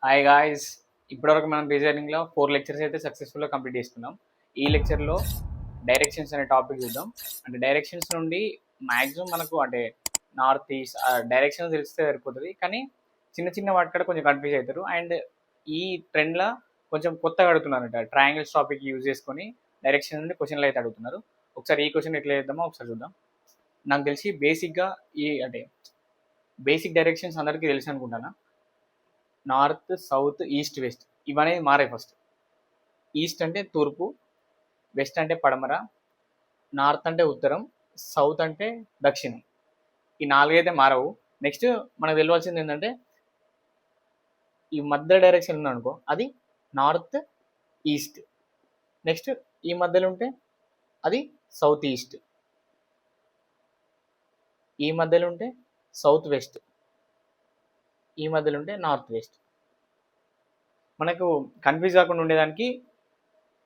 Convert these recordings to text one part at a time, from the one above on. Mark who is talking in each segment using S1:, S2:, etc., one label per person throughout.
S1: Hi guys, ఇప్పటివరకు మనం రీజనింగ్లో 4 lectures అయితే సక్సెస్ఫుల్గా కంప్లీట్ చేసుకున్నాం. ఈ లెక్చర్లో డైరెక్షన్స్ అనే టాపిక్ చూద్దాం. అంటే డైరెక్షన్స్ నుండి మ్యాక్సిమం మనకు అంటే నార్త్ ఈస్ట్ డైరెక్షన్ తెలిస్తే సరిపోతుంది, కానీ చిన్న చిన్న వాటి కూడా కొంచెం కన్ఫ్యూజ్ అవుతారు. అండ్ ఈ ట్రెండ్లో కొంచెం కొత్తగా అడుగుతున్నారంట, ట్రయాంగిల్స్ టాపిక్ యూజ్ చేసుకొని డైరెక్షన్ నుండి క్వశ్చన్లు అయితే అడుగుతున్నారు. ఒకసారి ఈ క్వశ్చన్ ఎట్లా చేద్దామో ఒకసారి చూద్దాం. నాకు తెలిసి బేసిక్గా బేసిక్ డైరెక్షన్స్ అందరికీ తెలిసి అనుకుంటాను. నార్త్, సౌత్, ఈస్ట్, వెస్ట్ ఇవనేది మారాయి. ఫస్ట్ ఈస్ట్ అంటే తూర్పు, వెస్ట్ అంటే పడమర, నార్త్ అంటే ఉత్తరం, సౌత్ అంటే దక్షిణం. ఈ నాలుగైతే మారవు. నెక్స్ట్ మనకు తెలియాల్సింది ఏంటంటే ఈ మధ్య డైరెక్షన్ ఉందనుకో అది నార్త్ ఈస్ట్. నెక్స్ట్ ఈ మధ్యలో ఉంటే అది సౌత్ ఈస్ట్. ఈ మధ్యలో ఉంటే సౌత్ వెస్ట్. ఈ మధ్యలో ఉంటే నార్త్ వెస్ట్. మనకు కన్ఫ్యూజ్ కాకుండా ఉండేదానికి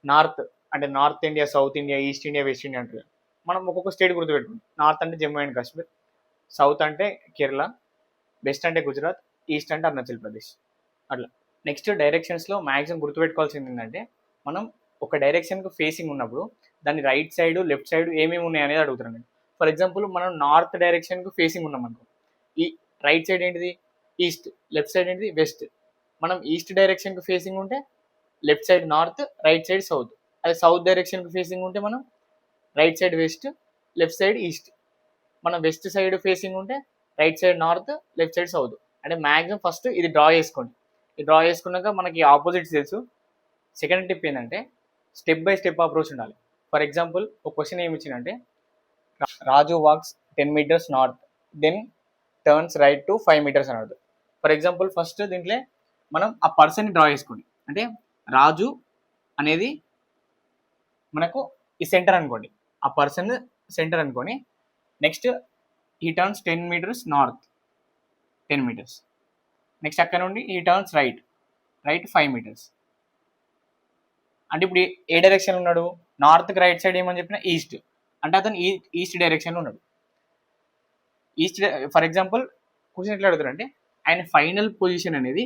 S1: నార్త్ అంటే north India, south India, east India, west India అంటారు. మనం ఒక్కొక్క స్టేట్ గుర్తుపెట్టుకుంటాం. నార్త్ అంటే జమ్మూ అండ్ కాశ్మీర్, సౌత్ అంటే కేరళ, వెస్ట్ అంటే గుజరాత్, ఈస్ట్ అంటే అరుణాచల్ ప్రదేశ్. అట్లా నెక్స్ట్ డైరెక్షన్స్లో మ్యాక్సిమం గుర్తుపెట్టుకోవాల్సింది ఏంటంటే, మనం ఒక డైరెక్షన్కు ఫేసింగ్ ఉన్నప్పుడు దాని రైట్ సైడ్, లెఫ్ట్ సైడ్ ఏమేమి ఉన్నాయి అనేది అడుగుతున్నాను. ఫర్ ఎగ్జాంపుల్ మనం నార్త్ డైరెక్షన్కు ఫేసింగ్ ఉన్నాం అనుకో, ఈ రైట్ సైడ్ ఏంటిది ఈస్ట్, లెఫ్ట్ సైడ్ ఏంటిది వెస్ట్. మనం ఈస్ట్ డైరెక్షన్కి ఫేసింగ్ ఉంటే left side north, right side south. అదే సౌత్ డైరెక్షన్కి ఫేసింగ్ ఉంటే మనం right side west, left side east. మనం వెస్ట్ సైడ్ ఫేసింగ్ ఉంటే right side north, left side south. అంటే మ్యాక్సిమం ఫస్ట్ ఇది డ్రా చేసుకోండి. ఇది డ్రా చేసుకున్నాక మనకి ఆపోజిట్స్ తెలుసు. సెకండ్ టిప్ ఏంటంటే స్టెప్ బై స్టెప్ అప్రోచ్ ఉండాలి. ఫర్ ఎగ్జాంపుల్ ఒక క్వశ్చన్ ఏమి ఇచ్చిందంటే, Raju walks 10 meters north then turns right to 5 meters అన్నది. ఫర్ ఎగ్జాంపుల్ ఫస్ట్ దీంట్లో మనం ఆ పర్సన్ని డ్రా చేసుకోండి. అంటే రాజు అనేది మనకు ఈ సెంటర్ అనుకోండి, ఆ పర్సన్ సెంటర్ అనుకోని నెక్స్ట్ ఈ turns 10 meters north, 10 meters. Next అక్కడ నుండి ఈ టర్న్స్ రైట్ 5 meters. అంటే ఇప్పుడు ఏ డైరెక్షన్ ఉన్నాడు, నార్త్కి రైట్ సైడ్ ఏమని చెప్పిన ఈస్ట్, అంటే అతను ఈస్ట్ డైరెక్షన్లో ఉన్నాడు. ఈస్ట్ ఫర్ ఎగ్జాంపుల్ క్వశ్చన్ ఎట్లా అడుగుతారు అంటే, ఆయన ఫైనల్ పొజిషన్ అనేది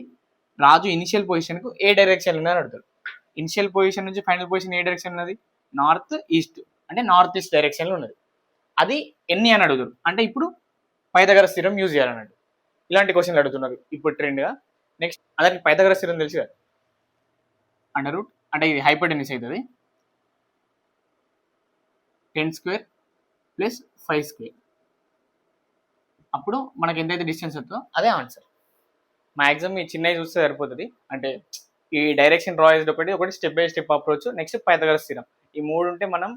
S1: రాజు ఇనిషియల్ పొజిషన్కు ఏ డైరెక్షన్ ఉన్నదని అడుగుతారు. ఇనిషియల్ పొజిషన్ నుంచి ఫైనల్ పొజిషన్ ఏ డైరెక్షన్ ఉన్నది, నార్త్ ఈస్ట్, అంటే నార్త్ ఈస్ట్ డైరెక్షన్లో ఉన్నది. అది ఎన్ని అని అడుగుతారు. అంటే ఇప్పుడు పైథాగరస్ థీరం యూజ్ చేయాలన్నట్టు. ఇలాంటి క్వశ్చన్లు అడుగుతున్నారు ఇప్పుడు ట్రెండ్గా. నెక్స్ట్ అలాగే పైథాగరస్ థీరం తెలుసు కదా, అండర్ రూట్ అంటే ఇది హైపోటెన్యూస్ అవుతుంది 10² + 5². అప్పుడు మనకి ఎంతైతే డిస్టెన్స్ వస్తుందో అదే ఆన్సర్. మ్యాక్సిమం ఈ చిన్నవి చూస్తే సరిపోతుంది. అంటే ఈ డైరెక్షన్ డ్రా చేసేది ఒకటి step by step approach, next Pythagoras theorem. ఈ మూడు ఉంటే మనం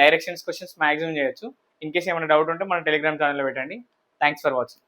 S1: డైరెక్షన్స్ క్వశ్చన్స్ మ్యాక్సిమం చేయొచ్చు. ఇన్ కేస్ ఏమైనా డౌట్ ఉంటే మన టెలిగ్రామ్ ఛానల్లో పెట్టండి. Thanks for watching.